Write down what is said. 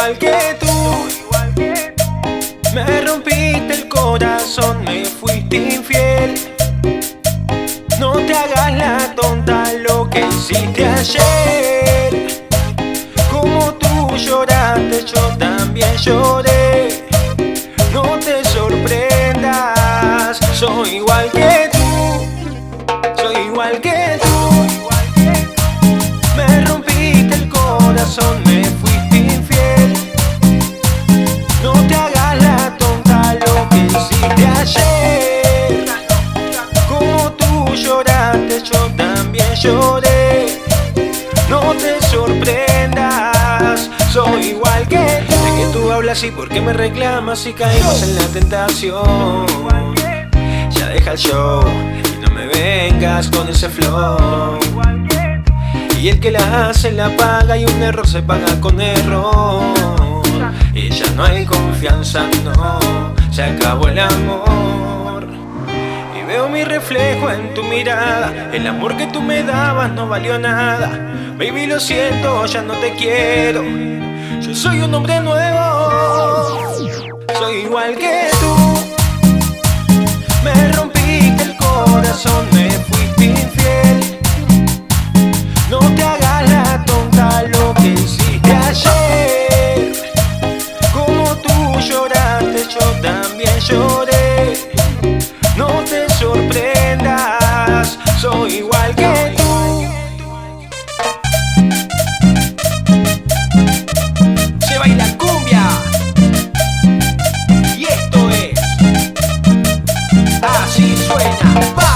igual que tú. Me rompiste el corazón, me fuiste infiel. No te hagas la tonta, lo que hiciste ayer. Como tú lloraste, yo también lloré. No te sorprendas, soy igual que tú. Soy igual que tú. Me rompiste el corazón, me fuiste infiel. No te hagas la tonta, lo que hiciste ayer. Como tú lloraste, yo también lloré. No te sorprendas, soy igual que tú. Sé que tú hablas y por qué me reclamas si caímos en la tentación. Ya deja el show y no me vengas con ese flow. Y el que la hace la paga y un error se paga con error. Y ya no hay confianza, no, se acabó el amor. Y veo mi reflejo en tu mirada. El amor que tú me dabas no valió nada. Baby, lo siento, ya no te quiero. Yo soy un hombre nuevo. Soy igual que tú. Me rompiste el corazón, me fuiste infiel. No te hagas la tonta, lo que hiciste ayer. Como tú lloraste, yo también lloré. No te sorprendas, soy igual que tú. Se baila cumbia. Y esto es Así Suena.